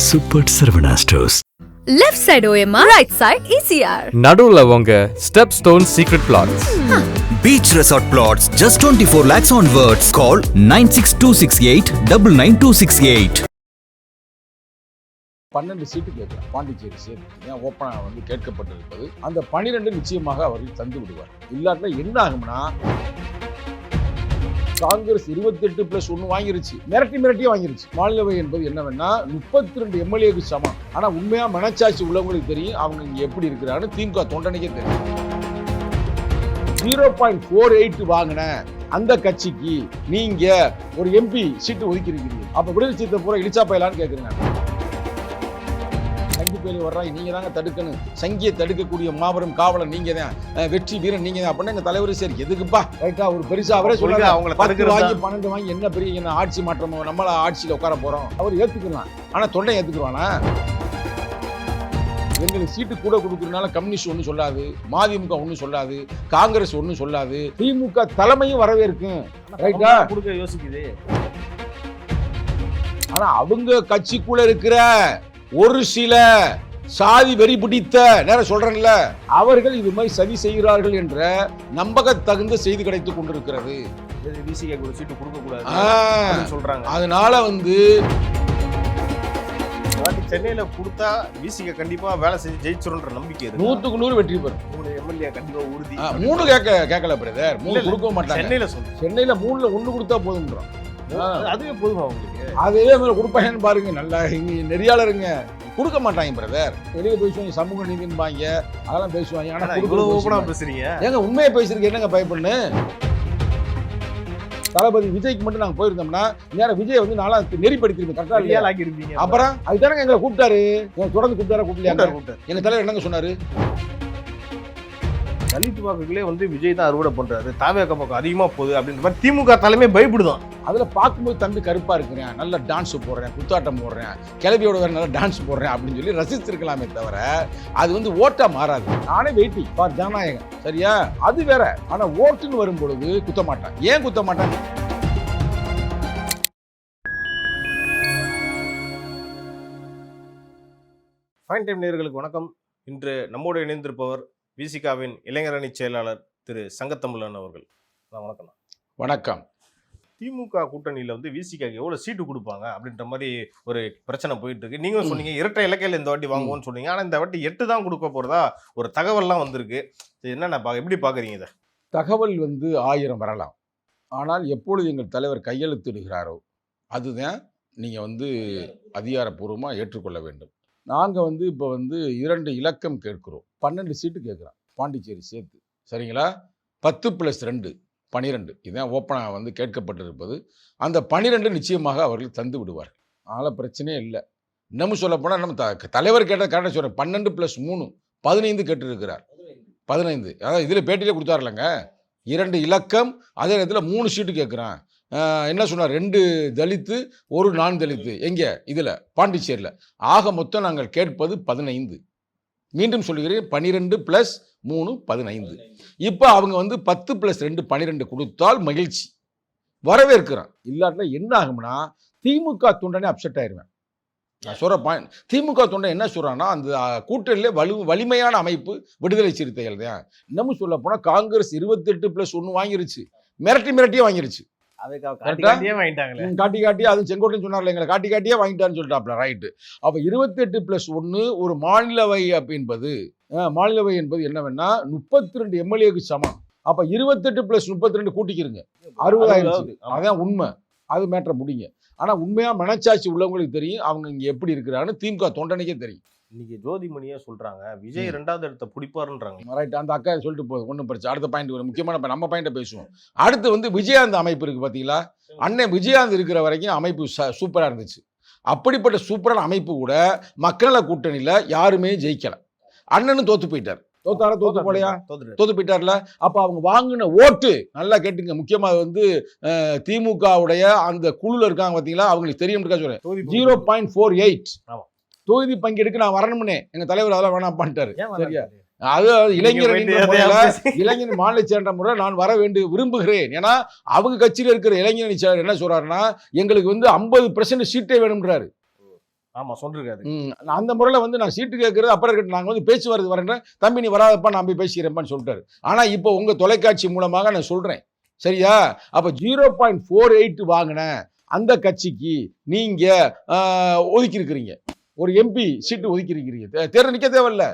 Super Sarvana Stores. Left side OMR, right side ECR. நடுவுல உங்க Stepstone Secret Plots. Beach Resort Plots, just 24 lakhs onwards. Call 96268 99268. 12 சீட்டு கேட்கலாம் பாண்டிச்சேரி சேர்த்து ஏன் ஓப்பனாக கேட்கப்பட்டிருப்பது அந்த 12 நிச்சயமாக அவர்கள் தந்து விடுவார். இல்லாட்டினா என்ன ஆகும்னா காங்கிரஸ் 28+1 வாங்கிருச்சு, மிரட்டியே வாங்கிருச்சு. மாநிலவை என்பது என்னவென்னா 32 எம்எல்ஏக்கு சமம். ஆனா உண்மையா மனச்சாட்சி உள்ளவங்களுக்கு தெரியும் அவங்க இங்க எப்படி இருக்கிறான்னு. திமுக தொண்டனைக்கே தெரியும். 0.48 வாங்கின அந்த கட்சிக்கு நீங்க ஒரு எம்பி சீட்டு ஒதுக்கிருக்கிறீங்க. அப்ப விடுதலை சீட்டை பூரா இழிச்சா போயலான்னு கேட்குறீங்க. சங்கி பேலி வர்றாங்க, நீங்க தாங்க தடுக்கணும். சங்கியை தடுக்கக்கூடிய மாபெரும் காவலன் நீங்க தான், வெற்றி வீரன் நீங்க தான் அப்படின்னு எங்க தலைவர் சரி எதுக்குப்பா ரைட்டா ஒரு பெருசா அவரே சொல்லுங்க. அவங்க 10 வாங்கி 12 வாங்கி என்ன பெரிய என்ன ஆட்சி மாற்றமோ, நம்மள ஆட்சியில உட்கார போறோம் அவர் ஏத்துக்கலாம். ஆனா தொண்டை ஏத்துக்குவானா? எங்களுக்கு சீட்டு கூட கொடுக்கறதுனால கம்யூனிஸ்ட் ஒன்றும் சொல்லாது, மதிமுக ஒன்றும் சொல்லாது, காங்கிரஸ் ஒன்றும் சொல்லாது, திமுக தலைமையும் வரவேற்கும். ரைட்டா கொடுக்க யோசிக்குது. ஆனா அவங்க கட்சிக்குள்ள இருக்கிற ஒரு சில சாதி வெறி பிடித்த நேரம் சொல்றேன்ல அவர்கள் இது மாதிரி சதி செய்கிறார்கள் என்ற நம்பகத்தகுந்த செய்தி கிடைத்துக் கொண்டிருக்கிறது. சீட்டு கொடுக்க கூடாது சொல்றாங்க. அதனால சென்னையில கொடுத்தா விசிக கண்டிப்பா வேலை செஞ்சு ஜெயிச்சிரும்ன்ற நம்பிக்கை இருக்கு. 100க்கு 100 வெற்றி பெறும். 3 எம்எல்ஏ கண்டிப்பா உறுதி. 3 கேட்கல பிரதர், 3 கொடுக்க மாட்டாங்க. சென்னையில 3ல 1 கொடுத்தா போதும்ன்றான். அதுவே போதுமா உங்களுக்கு? அதே மாதிரி கொடுப்பாங்கன்னு பாருங்க. நல்லா நெறியாளருங்க கொடுக்க மாட்டாங்க பிரதர். வெளியே பேசுவாங்க, சமூக நீதின்பாங்க, அதெல்லாம் பேசுவாங்க. ஆனா இவ்வளவு ஓபனா பேசுறீங்க. ஏங்க உண்மையை பேசுறதுக்கு என்னங்க பயப்படனு? தளபதி விஜய்க்கு மட்டும் நாங்க போயிருந்தோம்னா நேரம் விஜய் நாளா நெறிப்படுத்திருப்போம். கரெக்டா? அப்புறம் அதுதானங்க எங்களை கூப்பிட்டாரு. தொடர்ந்து கூப்பிட்டாரு. எங்க தலைவர் என்னங்க சொன்னாரு? தலித் வாக்குகளே விஜய் தான் அறுவடை பண்றாரு, தாவேக பக்கம் அதிகமா போகுது அப்படின்ற மாதிரி திமுக தலைமை பயப்படுதான். அதுல பார்க்கும்போது தம்பி கருப்பா இருக்கிறேன், நல்ல டான்ஸ் போடுறேன், குத்தாட்டம் போடுறேன், கிளவியோட வேற நல்லா டான்ஸ் போடுறேன் அப்படின்னு சொல்லி ரசிச்சிருக்கலாமே தவிர அது ஓட்டா மாறாது. நானே வெயிட்டிங் ஃபார் ஜனநாயகம், சரியா? அது வேற. ஆனா ஓட்டுன்னு வரும் பொழுது குத்த மாட்டான். ஏன் குத்த மாட்டான்? ஃபைன் டைம் நேயர்களுக்கு வணக்கம். இன்று நம்மோடு இணைந்திருப்பவர் விசிகாவின் இளைஞரணி செயலாளர் திரு சங்கத்தமிழன் அவர்கள். வணக்கம். வணக்கம். திமுக கூட்டணியில விசிகாக்கு எவ்வளவு சீட்டு கொடுப்பாங்க அப்படின்ற மாதிரி ஒரு பிரச்சனை போயிட்டு இருக்கு. நீங்க சொன்னீங்க இரட்டை இலக்கையில் இந்த வாட்டி வாங்குவோம்னு சொன்னீங்க. ஆனா இந்த வாட்டி 8 தான் கொடுக்க போறதா ஒரு தகவல்லாம் வந்திருக்கு. என்னென்ன எப்படி பாக்குறீங்க இதை? தகவல் 1000 வரலாம். ஆனால் எப்பொழுது எங்கள் தலைவர் கையெழுத்திடுகிறாரோ அதுதான் நீங்க அதிகாரப்பூர்வமா ஏற்றுக்கொள்ள வேண்டும். நாங்கள் இப்போ 2 இலக்கம் கேட்கிறோம். 12 சீட்டு கேட்குறோம் பாண்டிச்சேரி சேர்த்து, சரிங்களா? 10+2 12 இதுதான் ஓப்பனாக கேட்கப்பட்டிருப்பது. அந்த 12 நிச்சயமாக அவர்கள் தந்து விடுவார்கள். அதனால் பிரச்சனையே இல்லை. இன்னமும் சொல்லப்போனால் நம்ம தலைவர் கேட்ட கரெக்டாக சொல்கிறேன். 12+3 15 கேட்டிருக்கிறார். 15 அதாவது இதில் பேட்டியிலே கொடுத்தாருலங்க. 2 இலக்கம், அதே நேரத்தில் 3 சீட்டு கேட்குறான். என்ன சொன்னார்? 2 தலித்து 1 நான் தலித்து. எங்கே? இதில் பாண்டிச்சேரியில். ஆக மொத்தம் நாங்கள் கேட்பது 15. மீண்டும் சொல்லுகிறேன், 12+3 15. இப்போ அவங்க 10+2 12 கொடுத்தால் மகிழ்ச்சி, வரவேற்கிறான். இல்லாட்டினா என்ன ஆகும்னா திமுக தொண்டனே அப்செட் ஆயிடுவேன். நான் சொல்ற பாயிண்ட், திமுக தொண்டை என்ன சொல்றான்னா அந்த கூட்டணியிலே வலிமையான அமைப்பு விடுதலை சிறுத்தைகள் தான். இன்னமும் சொல்ல போனால் காங்கிரஸ் 28+1 வாங்கிருச்சு, மிரட்டியே வாங்கிருச்சு. காட்டி அது செங்கோட்டைன்னு சொன்னார்ல, எங்களை காட்டியே வாங்கிட்டாருன்னு சொல்லிட்டாப்ல. ரைட்டு. அப்ப 28+1 ஒரு மாநிலவை என்பது என்னவென்னா 32 எம்எல்ஏக்கு சமம். அப்ப 28+32 கூட்டிக்கிறங்க, 60 ஆயிடுச்சு. அதான் உண்மை. அது மேட்டரை முடிங்க. ஆனா உண்மையா மனச்சாட்சி உள்ளவங்களுக்கு தெரியும் அவங்க இங்க எப்படி இருக்கிறான்னு. திமுக தொண்டனைக்கே தெரியும். இன்னைக்கு ஜோதிமணியே சொல்றாங்க விஜய் 2வது இடத்தை பிடிப்பாருன்றாங்க. ரைட். அந்த அக்கா சொல்லிட்டு போகுது, ஒன்றும் பிரச்சனை. அடுத்த பாயிண்ட் ஒரு முக்கியமான நம்ம பாயிண்ட்டை பேசுவோம். அடுத்து விஜயாந்த் அமைப்பு இருக்கு பார்த்தீங்களா? அண்ணன் விஜயாந்த் இருக்கிற வரைக்கும் அமைப்பு சூப்பராக இருந்துச்சு. அப்படிப்பட்ட சூப்பரான அமைப்பு கூட மக்கள கூட்டணியில் யாருமே ஜெயிக்கல. அண்ணனும் தோத்து போயிட்டார். தோத்து போலையா? தோத்து போயிட்டார்ல. அப்ப அவங்க வாங்கின ஓட்டு நல்லா கேட்டுங்க. முக்கியமா திமுகவுடைய அந்த குழுல இருக்காங்க பார்த்தீங்களா, அவங்களுக்கு தெரியும். 0.48 தொகுதி பங்கெடுக்க நான் வரணும்னே எங்க தலைவர் அதெல்லாம் வேணாம் பண்ணிட்டாரு. சரியா? அது இளைஞர் மாநில செயலர் முறையில் நான் வர விரும்புகிறேன். ஏன்னா அவங்க கட்சியில் இருக்கிற இளைஞரணி செயலர் என்ன சொல்றாருன்னா எங்களுக்கு 50% சீட்டே வேணும்ன்றாரு. ஆமா சொல்லிருக்காரு. அந்த முறையில் வந்து நான் சீட்டு கேட்கறது அப்புறம் இருக்கட்டும், நாங்கள் வந்து பேச்சுவார்த்தை வரேன், தம்பி நீ வராதப்பா நான் போய் பேசிக்கிறேன்ப்பான்னு சொல்லிட்டாரு. ஆனால் இப்போ உங்கள் தொலைக்காட்சி மூலமாக நான் சொல்கிறேன், சரியா? அப்போ 0.48 வாங்கின அந்த கட்சிக்கு நீங்கள் ஒதுக்கி இருக்கிறீங்க, ஒரு எம்பி சீட்டு ஒதுக்கி இருக்கிறீங்க. தேர்தல் நிற்க தேவையில்ல,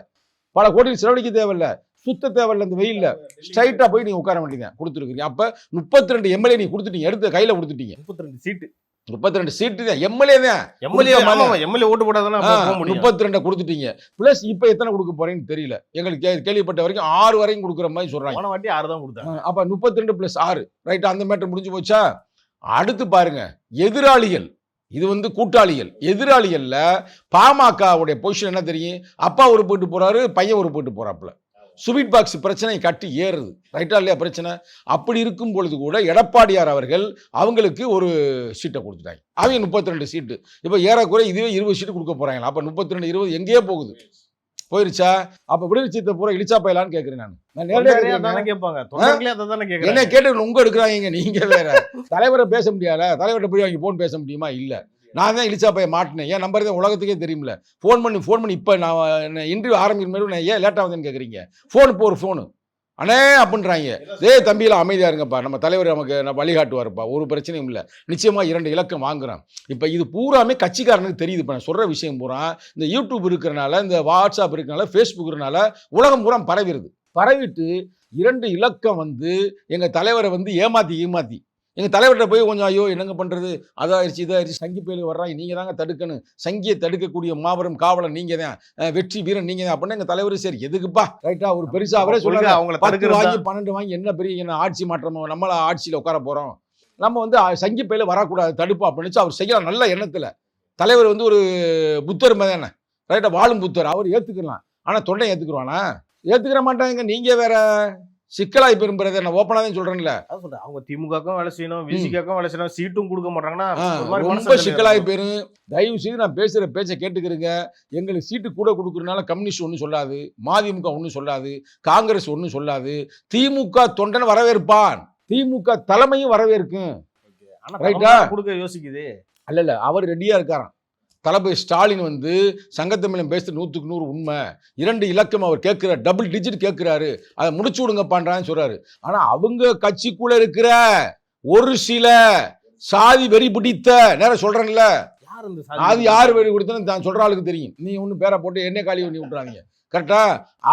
பல கோடி செலவழிக்க தேவையில்ல, சுத்த தேவையில்ல, இந்த வெயில்ல ஸ்ட்ரைட்டாக போய் நீங்கள் உட்கார வேண்டியதான் கொடுத்துருக்கீங்க. அப்போ 32 எம்எல்ஏ நீங்கள் கொடுத்துட்டீங்க, எடுத்து கையில் கொடுத்துட்டீங்க. 32 சீட்டு, 32 சீட்டு தான், எம்எல்ஏ தான். எம்எல்ஏ ஓட்டு போடாதானே போக முடியும். 32 கொடுத்துட்டீங்க. பிளஸ் இப்போ எத்தனை கொடுக்க போறீங்கன்னு தெரியல, எங்களுக்கு கேள்விப்பட்ட வரைக்கும் 6 வரைக்கும் கொடுக்குற மாதிரி சொல்றாங்க. போன வாட்டி 6 தான் கொடுத்தாங்க. அப்ப 32 + 6 ரைட், அந்த மேட்டர் முடிஞ்சு போச்சா? அடுத்து பாருங்க, எதிராளிகள், இது வந்து கூட்டாளிகள். எதிராளிகள்ல பாமகவுடைய பொசிஷன் என்ன தெரியும்? அப்பா ஒரு போட்டு போறாரு, பையன் ஒரு போட்டு போறாப்புல. ஸ்வீட் பாக்ஸ் பிரச்சனை கட்டி ஏறுது, ரைட்டா இல்லையா பிரச்சனை? அப்படி இருக்கும் பொழுது கூட எடப்பாடியார் அவர்கள் அவங்களுக்கு ஒரு சீட்டை கொடுத்துட்டாங்க. அவங்க 32 சீட்டு, இப்போ ஏறக்குறை இதுவே 20 சீட்டு கொடுக்க போறாங்களா? அப்போ 32 20 எங்கேயே போகுது, போயிருச்சா? அப்ப விடுதலை சீட்டை பூரா இழிச்சா போயலான்னு கேட்கிறேன். நான் நேரடியாக கேட்பாங்க, என்ன கேட்டு உங்க எடுக்கிறாங்க. நீங்க வேற தலைவரை பேச முடியாத, தலைவர்கிட்ட போய் அவங்க போன் பேச முடியுமா? இல்ல, நான் தான் இழிச்சா போய் மாட்டினேன். ஏன் நம்பர் தான் உலகத்துக்கே தெரியுமில்ல. ஃபோன் பண்ணி இப்போ நான் இன்டர்வியூ ஆரம்பிக்கிற மாதிரி நான் ஏன் லேட்டாக வந்தேன்னு கேட்குறீங்க. ஃபோன் இப்போ ஒரு ஃபோனு அண்ணே அப்படின்றாங்க. தம்பியில் அமைதியாக இருங்கப்பா, நம்ம தலைவர் நமக்கு நான் வழிகாட்டுவார்ப்பா, ஒரு பிரச்சனையும் இல்லை, நிச்சயமாக 2 இலக்கம் வாங்குறேன். இப்போ இது பூராமே கட்சிக்காரனுக்கு தெரியுது. இப்போ நான் சொல்கிற விஷயம் பூரா இந்த யூடியூப் இருக்கிறனால, இந்த வாட்ஸ்அப் இருக்கிறனால, ஃபேஸ்புக் இருக்கிறனால உலகம் பூரா பரவிடுது. பரவிட்டு 2 இலக்கம் வந்து எங்கள் தலைவரை வந்து ஏமாற்றி எங்கள் தலைவர்கிட்ட போய் கொஞ்சம் ஐயோ என்னங்க பண்ணுறது, அதாயிருச்சு இதாயிருச்சு, சங்கி பயிலுக்கு வர்றாங்க, நீங்கள் தாங்க தடுக்கணும், சங்கியை தடுக்கக்கூடிய மாபெரும் காவலன் நீங்கள் தான், வெற்றி வீரன் நீங்கள் தான் அப்படின்னு எங்கள் தலைவர். சரி எதுக்குப்பா ரைட்டா, ஒரு பெருசாக அவரே சொல்லுங்க, அவங்களை 10 வாங்கி 12 வாங்கி என்ன பெரிய என்ன ஆட்சி மாற்றம், நம்மள ஆட்சியில் உட்கார போகிறோம், நம்ம வந்து சங்கி பயில வரக்கூடாது தடுப்பா அப்படின்னு அவர் செய்யலாம் நல்ல எண்ணத்தில். தலைவர் வந்து ஒரு புத்தர் தானே, ரைட்டா, வாழும் புத்தர், அவர் ஏற்றுக்கலாம். ஆனால் தொண்டை ஏற்றுக்குருவானா? ஏற்றுக்கிற மாட்டாங்க. நீங்கள் வேற சிக்கலாய் பெரும்புறதை நான் ஓப்பனாக தான் சொல்றேன்ல. அவங்க திமுகக்கும் வேலை செய்யணும், விசிகாக்கும் வேலை செய்யணும், சீட்டும் கொடுக்க மாட்டாங்கன்னா ரொம்ப சிக்கலாய் பெரும். தயவு செய்து நான் பேசுற பேச்சை கேட்டுக்கிறீங்க. எங்களுக்கு சீட்டு கூட கொடுக்கறதுனால கம்யூனிஸ்ட் ஒன்றும் சொல்லாது, மதிமுக ஒன்றும் சொல்லாது, காங்கிரஸ் ஒன்றும் சொல்லாது. திமுக தொண்டன் வரவேற்பான், திமுக தலைமையும் வரவேற்கும். ரைட்டா, கொடுக்க யோசிக்குது. அல்ல, அவர் ரெடியா இருக்காராம். தளபதி ஸ்டாலின் வந்து சங்கத்தமிழன் பேசுறது 100க்கு 100 உண்மை. 2 இலக்கம் அவர் கேட்கிறார், டபுள் டிஜிட் கேட்கிறாரு, அதை முடிச்சு விடுங்கப்பான்றான்னு சொல்றாரு. ஆனா அவங்க கட்சிக்குள்ள இருக்கிற ஒரு சில சாதி வெறி பிடித்த, நேரம் சொல்றேன்ல, அது யார் வெறி பிடித்தன்னு தான் சொல்ற ஆளுக்கு தெரியும். நீ ஒன்னும் பேரை போட்டு என்ன காலி பண்ணி விட்டுறாங்க, கரெக்டா?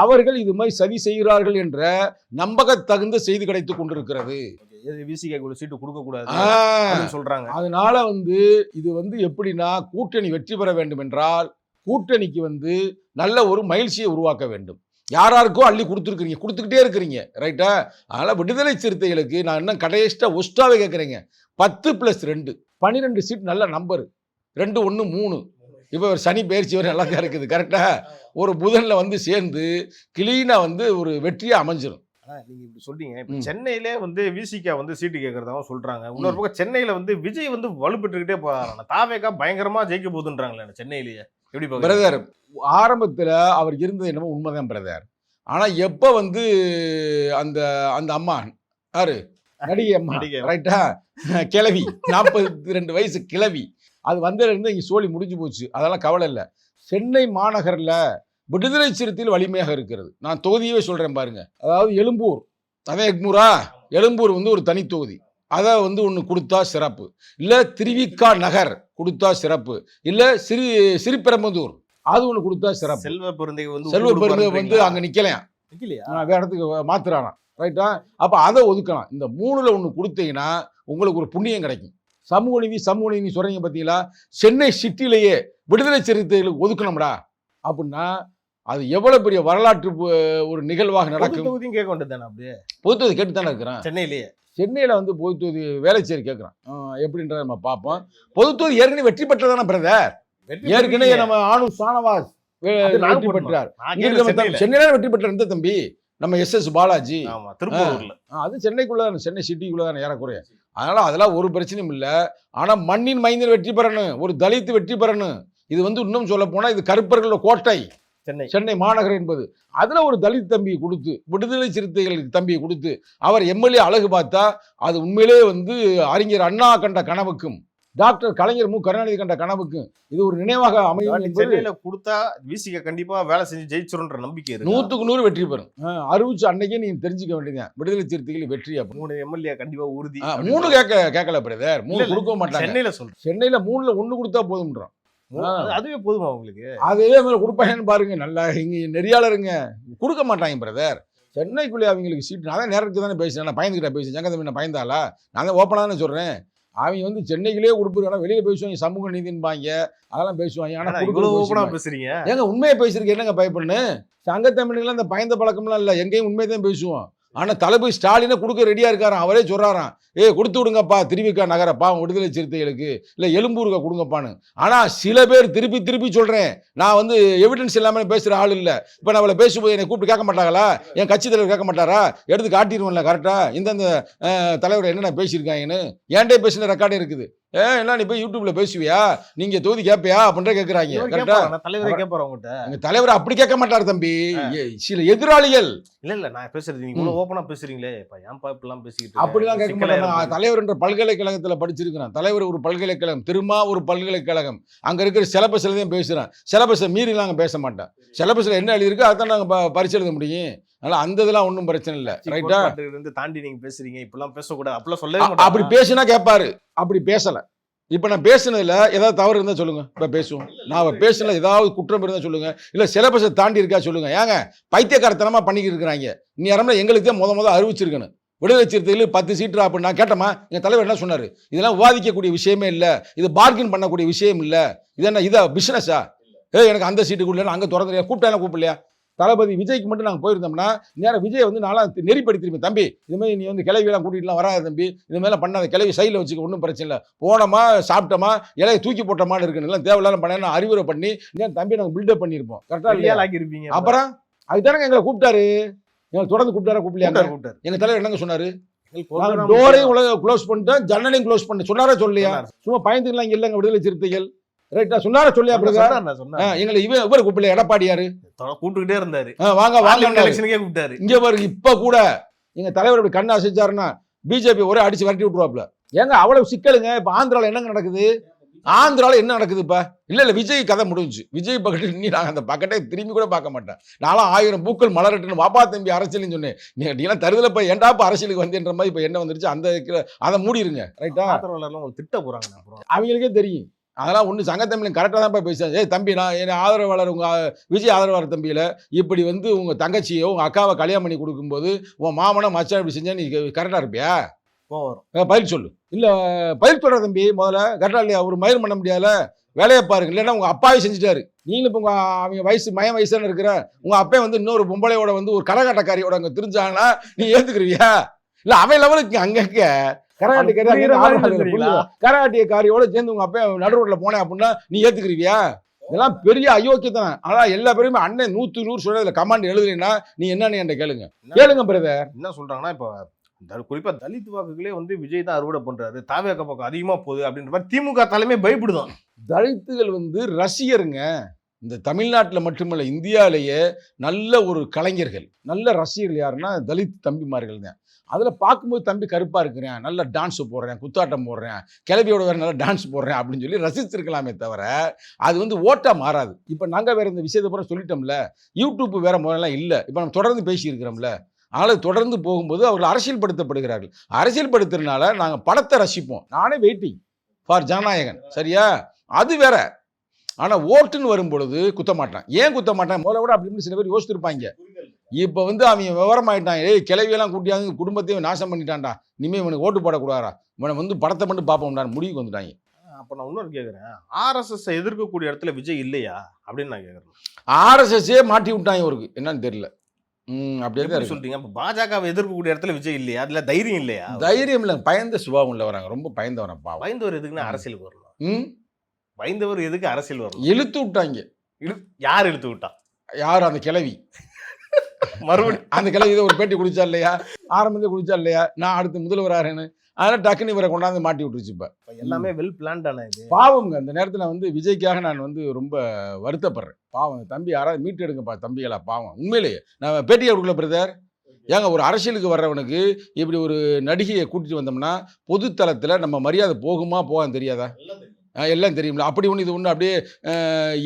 அவர்கள் இது மாதிரி சதி செய்கிறார்கள் என்ற நம்பகத்தகுந்த செய்தி கிடைத்து கொண்டிருக்கிறது. சீட்டு கொடுக்க கூடாது சொல்றாங்க. அதனால வந்து இது வந்து எப்படின்னா, கூட்டணி வெற்றி பெற வேண்டும் என்றால் கூட்டணிக்கு வந்து நல்ல ஒரு மகிழ்ச்சியை உருவாக்க வேண்டும். யாராருக்கோ அள்ளி கொடுத்துருக்கீங்க, கொடுத்துக்கிட்டே இருக்கிறீங்க, ரைட்டா? அதனால விடுதலை சிறுத்தைகளுக்கு நான் இன்னும் கடைசியா ஒஸ்டாவே கேட்குறேங்க, 10 + 2 12 சீட் நல்ல நம்பர், 2 1 3. இப்போ ஒரு சனி பயிற்சி வரை நல்லா தான் இருக்குது, கரெக்டா? ஒரு புதன்ல வந்து சேர்ந்து கிளீனா வந்து ஒரு வெற்றியா அமைஞ்சிடும். நீங்க இப்படி சொல்றீங்க. இப்ப சென்னையில வந்து விசிகா வந்து சீட்டு கேட்கறதாவும் சொல்றாங்க. இன்னொரு பக்கம் சென்னையில வந்து விஜய் வந்து வலுப்பெற்றுக்கிட்டே போறாங்க. தாவேகா பயங்கரமா ஜெயிக்க போகுதுன்றாங்களே சென்னையிலேயே. எப்படி பிரதர், ஆரம்பத்துல அவர் இருந்தது என்னமோ உண்மைதான் பிரதர். ஆனா எப்ப வந்து அந்த அந்த அம்மா யாரு, நடிகை அம்மா, ரைட்டா, கிழவி, 42 வயசு கிழவி, அது வந்ததுல இருந்து இங்க சோழி முடிஞ்சு போச்சு. அதெல்லாம் கவலை இல்லை. சென்னை மாநகர்ல விடுதலை சிறுத்தையில் வலிமையாக இருக்கிறது. நான் தொகுதியவே சொல்றேன் பாருங்க. அதாவது எழும்பூர், அதே எக்மூரா, எழும்பூர் வந்து ஒரு தனி தொகுதி, அதை வந்து ஒன்று கொடுத்தா சிறப்பு, இல்லை திருவிக்கா நகர் கொடுத்தா சிறப்பு, இல்லை சிறுபெரும்புதூர் அது ஒன்று கொடுத்தா சிறப்பு. செல்வ பெருந்தை வந்து அங்க நிக்கலாம், வேற இடத்துக்கு மாத்துறாராம், ரைட்டா? அப்ப அதை ஒதுக்கலாம். இந்த 3ல் ஒன்று கொடுத்தீங்கன்னா உங்களுக்கு ஒரு புண்ணியம் கிடைக்கும். சமூக நீதி சொல்றீங்க பார்த்தீங்களா? சென்னை சிட்டிலேயே விடுதலை சிறுத்தைகளுக்கு ஒதுக்கணும்டா அப்படின்னா அது எவ்வளவு பெரிய வரலாற்று ஒரு நிகழ்வாக நடக்கும். தொகுதியும் கேட்க வேண்டியது அப்படியே பொது தொகுதி கேட்டு தானே இருக்கிறான். சென்னையில வந்து பொது தொகுதி வேலைச்சேரி கேட்கிறான். எப்படின்றத நம்ம பார்ப்போம். பொது தொகுதி ஏற்கனவே வெற்றி பெற்றதானே பிரதர்? ஏற்கனவே நம்ம ஆணு சானவாஸ் வெற்றி பெற்றார். சென்னையில வெற்றி பெற்ற தம்பி நம்ம SS பாலாஜி, அது சென்னைக்குள்ள, சென்னை சிட்டிக்குள்ள தானே ஏறக்குறைய. அதனால அதெல்லாம் ஒரு பிரச்சனையும் இல்லை. ஆனா மண்ணின் மைந்தர் வெற்றி பெறணும், ஒரு தலித் வெற்றி பெறணும். இது வந்து இன்னும் சொல்ல போனா இது கருப்பர்களோட கோட்டை சென்னை மாநகர் என்பது. அதுல ஒரு தலித் தம்பியை கொடுத்து, விடுதலை சிறுத்தைகளுக்கு தம்பியை கொடுத்து அவர் MLA அழகு பார்த்தா அது உண்மையிலே வந்து அறிஞர் அண்ணா கண்ட கனவுக்கும் டாக்டர் கலைஞர் மு கருணாநிதி கண்ட கனவுக்கு இது ஒரு நினைவாக அமையும் என்பது சென்னையில கொடுத்தா விசிக கண்டிப்பா வேலை செஞ்சு ஜெயிச்சிரும்ன்ற நம்பிக்கை இருக்கு. 100க்கு 100 வெற்றி பெறும். அறிவிச்சு அன்னைக்கே நீங்க தெரிஞ்சுக்க வேண்டியதுதான் விடுதலை சிறுத்தைகள் வெற்றி. 3 எம்எல்ஏ கண்டிப்பா உறுதி. 3 கேட்கல பிரதர், 3 கொடுக்க மாட்டாங்க. சென்னையில சொல்றேன், சென்னையில 3ல 1 கொடுத்தா போதும்ன்றான். அதுவே போதுமா உங்களுக்கு? அதே மாதிரி கொடுப்பாங்கன்னு பாருங்க. நல்லா இங்க நெறியாளருங்க கொடுக்க மாட்டாங்க பிரதர். சென்னைக்குள்ளே அவங்களுக்கு சீட். நான் தான் நேரத்துக்கு தானே பேசுறேன், நான் பயந்துக்கிட்ட பேசுறேன். ஜங்கதம்பி நான் பயந்தாளா? நான் தான் ஓப்பனாக தானே சொல்றேன். அவங்க வந்து சென்னைக்குள்ளேயே கொடுப்பாங்க, வெளியில பேசுவாங்க, சமூக நீதின்பாங்க, அதெல்லாம் பேசுவாங்க. ஆனா இவ்வளவு ஓப்பனா பேசுறீங்க. ஏங்க உண்மையை பேசுறதுக்கு என்னங்க பயப்படனு? சங்கத்தமிழ்லாம் அந்த பயந்த பழக்கம்லாம் இல்லை, எங்கேயும் உண்மையை தான் பேசுவோம். ஆனா தளபதி ஸ்டாலினை கொடுக்க ரெடியா இருக்காராம். அவரே சொல்றாராம், கொடுத்து விடுங்கப்பா திருவிக்கா நகரப்பா விடுதலை சிறுத்தைகளுக்கு, இல்ல எழும்பூருக்கா கொடுங்கப்பான்னு. ஆனா சில பேர் திருப்பி சொல்றேன், நான் வந்து எவிடன்ஸ் இல்லாம பேசுற ஆள் இல்ல. இப்ப நான் அவளை பேசும்போது என்னை கூப்பிட்டு கேட்க மாட்டாங்களா? என் கட்சி தலைவர் கேட்க மாட்டாரா? எடுத்து காட்டிடுவோம்ல கரெக்டா இந்தந்த தலைவர் என்னென்ன பேசியிருக்காங்கன்னு. ஏன்டே பேசின ரெக்கார்டே இருக்குது. என்ன நீ போய் யூடியூப்ல பேசுவியா, நீங்க தொகுதி கேட்பியா அப்படின்ற கேட்கறாங்க. தலைவரே கேட்பாரு உங்ககிட்ட. எங்க தலைவர் அப்படி கேட்க மாட்டாரு தம்பி. சில எதிராளிகள் இல்ல நான் பேசுறது நீங்க இவ்வளவு ஓப்பனா பேசுறீங்களே, ஏன்பா இப்படிலாம் பேசிக்கிட்டு? அப்படிலாம் கேட்க மாட்டாங்க. தலைவர் என்ற பல்கலைக்கழகத்துல படிச்சிருக்கிறான். தலைவர் ஒரு பல்கலைக்கழகம், திருமா ஒரு பல்கலைக்கழகம். அங்க இருக்கிற சிலபஸ்ல தான் பேசுறேன். சிலபஸை மீறி நாங்க பேச மாட்டோம். சிலபஸ்ல என்ன எழுதிருக்கு அதான் நாங்க பரிசு எழுத முடியும். அதனால அந்த இதெல்லாம் ஒன்றும் பிரச்சனை இல்லை. ரைட்டா? தாண்டி நீங்க பேசுறீங்க, இப்பெல்லாம் பேசக்கூடாது அப்படிலாம் சொல்லவே. அப்படி பேசினா கேட்பாரு. அப்படி பேசல. இப்ப நான் பேசுனதுல ஏதாவது தவறு இருந்தா சொல்லுங்க, இப்ப பேசுவோம். நான் பேசுனதுல ஏதாவது குற்றம் இருந்தா சொல்லுங்க, இல்ல சிலபஸை தாண்டி இருக்கா சொல்லுங்க. ஏங்க பைத்தியக்காரத்தனமா பண்ணிக்கிட்டு இருக்கிறாங்க. நீ யாரும் எங்களுக்கு தான் முத அறிவிச்சிருக்கணும். விடுதலை சிறுத்தைகள் 10 சீட்டு அப்படின்னு நான் கேட்டமா, எங்க தலைவர் என்ன சொன்னாரு? இதெல்லாம் விவாதிக்கக்கூடிய விஷயமே இல்ல, இது பார்கின் பண்ணக்கூடிய விஷயம் இல்ல. இது என்ன இதா பிசினஸா? எனக்கு அந்த சீட்டு கொடுக்கல, அங்க திறந்துலையா, கூப்பிடலையா? தளபதி விஜய்க்கு மட்டும் நாங்கள் போயிருந்தோம்னா நேரம் விஜய் வந்து நான்லாம் நெறிப்படுத்திருப்பேன். தம்பி இதுமாதிரி நீ வந்து கிளவியெல்லாம் கூட்டிகிட்டுலாம் வராது தம்பி, இது மாதிரிலாம் பண்ணாத, கிளவி சைடில் வச்சுக்க, ஒன்றும் பிரச்சனை இல்லை. போனோமா சாப்பிட்டோமா இலையை தூக்கி போட்டோமான்னு இருக்குன்னு தேவையில்லாம் பண்ண அறிவுரை பண்ணி தம்பி நாங்கள் பில்டப் பண்ணியிருப்போம். கரெக்டாக ஆக்கியிருப்பீங்க. அப்புறம் அதுதானங்க எங்களை கூப்பிட்டாரு. எங்களை தொடர்ந்து கூப்பிட்டாரா? எங்க தலைவர் என்னங்க சொன்னாரு? டோரையும் க்ளோஸ் பண்ணிட்டோம், ஜன்னலையும் க்ளோஸ் பண்ண சொன்னாரா சொல்லியா? சும்மா பயந்துக்கலாம் இங்க இல்லைங்க விடுதலை சிறுத்தைகள். ரைட்டா சொன்னாரா சொல்லியா? எங்களை இவர் கூப்பிடல, எடப்பாடியாரு கூப்பிட்டுக்கிட்டே இருந்தாரு. வாங்க கூப்பிட்டாரு. இங்க பாருங்க, இப்ப கூட எங்க தலைவர் இப்படி கண்ணு அசைச்சாருன்னா பிஜேபி ஒரே அடிச்சு விரட்டி விட்டுருவாப்ல. ஏங்க அவ்வளவு சிக்கலுங்க. இப்ப ஆந்திரால என்னங்க நடக்குது? ஆந்திரால என்ன நடக்குது இப்ப? இல்ல விஜய் கதை முடிஞ்சு. விஜய் பக்கத்து நீ நாங்க அந்த பக்கத்தை திரும்பி கூட பார்க்க மாட்டேன். நானும் 1000 பூக்கள் மலரட்டுன்னு வாப்பா தம்பி அரசியல் சொன்னேன். நீலாம் தருதல போய் ஏன்டாப்ப அரசியலுக்கு வந்தேன்ற மாதிரி இப்ப என்ன வந்துருச்சு. அந்த அதை மூடிருங்க. ரைட்டா? திட்ட போறாங்க. அவங்களுக்கே தெரியும். அதெல்லாம் ஒன்று சங்கத்தமிழ் கரெக்டாக தான் போய் பேசுகிறேன். தம்பி நான் என் ஆதரவாளர் உங்கள் விஜய் ஆதரவாளர் தம்பியில் இப்படி வந்து உங்கள் தங்கச்சியோ உங்கள் அக்காவை கல்யாணம் பண்ணி கொடுக்கும்போது உன் மாமனை மச்சான் இப்படி செஞ்சால் நீ கரெக்டாக இருப்பியா? பதில் சொல்லு. இல்லை பதில் சொல்கிற தம்பி முதல்ல கரெக்டாக இல்லையா? ஒரு மயிர் பண்ண முடியாத வேலையை பாருங்க. இல்லைன்னா உங்கள் அப்பாவே செஞ்சுட்டாரு. நீங்களும் இப்போ உங்கள் அவங்க வயசு தானே இருக்கிற உங்கள் அப்பா வந்து இன்னொரு பொம்பளையோட வந்து ஒரு கரகாட்டக்காரியோட அங்கே தெரிஞ்சாங்கன்னா நீ ஏற்றுக்குருவியா? இல்லை அவை லெவலுக்கு அங்கங்க கராட்டியக்காரியோட சேர்ந்து உங்க அப்பா நடுரோட்ல போனேன் அப்படின்னா நீ ஏத்துக்குருவியா? இதெல்லாம் பெரிய அயோக்கியத்தனம். ஆனா எல்லா பேருமே அண்ணன் 100 சொன்னதுல கமாண்ட் எழுதுறீங்கன்னா நீ என்னன்னு என்கிட்ட கேளுங்க பிரதர். என்ன சொல்றாங்கன்னா இப்ப குறிப்பா தலித் வாக்குகளே வந்து விஜய் தான் அறுவடை பண்றாரு, தாவேக பக்கம் அதிகமா போகுது அப்படின்ற மாதிரி திமுக தலைமை பயப்படுதான். தலித்துகள் வந்து ரசிகருங்க. இந்த தமிழ்நாட்டில் மட்டுமல்ல இந்தியாவிலேயே நல்ல ஒரு கலைஞர்கள், நல்ல ரசிகர்கள் யாருன்னா தலித் தம்பிமார்கள் தான். அதில் பார்க்கும்போது தம்பி கருப்பாக இருக்கிறேன், நல்லா டான்ஸ் போடுறேன், குத்தாட்டம் போடுறேன், கிளவியோட வேறு நல்லா டான்ஸ் போடுறேன் அப்படின்னு சொல்லி ரசிச்சிருக்கலாமே தவிர அது வந்து ஓட்டாக மாறாது. இப்போ நாங்கள் வேறு இந்த விஷயத்தை பூரா சொல்லிட்டோம்ல, யூடியூப் வேறு முறையெல்லாம் இல்லை. இப்போ நம்ம தொடர்ந்து பேசியிருக்கிறோம்ல, அதனால் தொடர்ந்து போகும்போது அவர்கள் அரசியல்படுத்தப்படுகிறார்கள். அரசியல்படுத்துறதுனால நாங்கள் படத்தை ரசிப்போம். நானே வெயிட்டிங் ஃபார் ஜனநாயகன், சரியா? அது வேற. ஆனால் ஓட்டுன்னு வரும்பொழுது குத்த மாட்டான். ஏன் குத்த மாட்டான்? முதல்ல விட அப்படின்னு சில பேர் யோசிச்சிருப்பாங்க. இப்போ வந்து அவன் விவரமாயிட்டான். கிளவியெல்லாம் கூட்டியாந்து குடும்பத்தையும் நாசம் பண்ணிட்டான்டா, இனிமேல் இவனுக்கு ஓட்டு போடக்கூடாதா, இவனை வந்து படத்தை மட்டும் பார்ப்போம்டான்னு முடிவுக்கு வந்துட்டாங்க. அப்போ நான் இன்னொரு கேட்குறேன், RSS எதிர்க்கக்கூடிய இடத்துல விஜய் இல்லையா அப்படின்னு நான் கேட்குறேன். RSSே மாட்டி விட்டாங்க அவருக்கு, என்னன்னு தெரியல. அப்படியே சொல்றீங்க. அப்போ பாஜகவை எதிர்க்கக்கூடிய இடத்துல விஜய் இல்லையா? அதுல தைரியம் இல்லையா? தைரியம் இல்லை, பயந்த சுபாவம் இல்லை வராங்க. ரொம்ப பயந்தவனப்பா. பயந்தவர் எதுக்குன்னு அரசியலுக்கு வரணும். பயந்தவர் எதுக்கு அரசியல் வரணும்? இழுத்து விட்டாங்க. யார் இழுத்து விட்டா? யார்? அந்த கிளவி. மறுபடியும் அந்த கிளவி ஒரு பேட்டி குடிச்சா இல்லையா, ஆரம்பத்தை குடிச்சா இல்லையா, நான் அடுத்து முதல்வர் ஆறேன்னு. அதனால டக்குன்னு இவரை கொண்டாந்து மாட்டி விட்டுருச்சு. இப்ப எல்லாமே வெல் பிளான்டான இது. பாவம்ங்க. அந்த நேரத்தில் வந்து விஜய்க்காக நான் வந்து ரொம்ப வருத்தப்படுறேன். பாவம் தம்பி, யாராவது மீட்டு எடுங்கப்பா தம்பிகளா, பாவம். உண்மையிலேயே நான் பேட்டியை கொடுக்கல பிரதர். ஏங்க ஒரு அரசியலுக்கு வர்றவனுக்கு இப்படி ஒரு நடிகையை கூட்டிட்டு வந்தோம்னா பொதுத்தளத்தில் நம்ம மரியாதை போகுமா போகான்னு தெரியாதா? எல்லாம் தெரியும்ல. அப்படி ஒன்று இது ஒன்று அப்படியே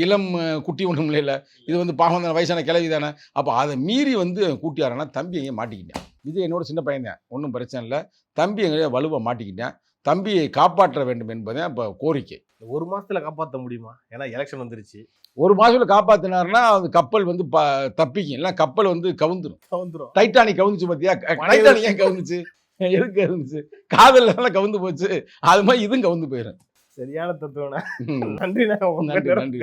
இளம் குட்டி ஒன்றும் இல்லை. இது வந்து பாவம் தானே, வயசான கிளவி தானே. அப்போ அதை மீறி வந்து கூட்டியாரனா தம்பி எங்கே மாட்டிக்கிட்டேன். விஜய் என்னோட சின்ன பையன் தான், ஒன்றும் பிரச்சனை இல்லை. தம்பி எங்கே வலுவாக மாட்டிக்கிட்டேன். தம்பியை காப்பாற்ற வேண்டும் என்பதே இப்போ கோரிக்கை. ஒரு மாசத்துல காப்பாற்ற முடியுமா? ஏன்னா எலெக்ஷன் வந்துருச்சு. ஒரு மாதத்தில் காப்பாற்றினாருன்னா அது கப்பல் வந்து தப்பிக்கும், இல்லை கப்பல் வந்து கவுந்துரும். டைட்டானிக் கவுந்துச்சு பார்த்தியா? டைட்டானிக் ஏன் கவுந்துச்சு? எதுக்கு கவுந்துச்சு? காதல் கவுந்து போச்சு. அது மாதிரி இதுவும் கவுந்து போயிடும். சரியான தத்துவம். நன்றி. நன்றி.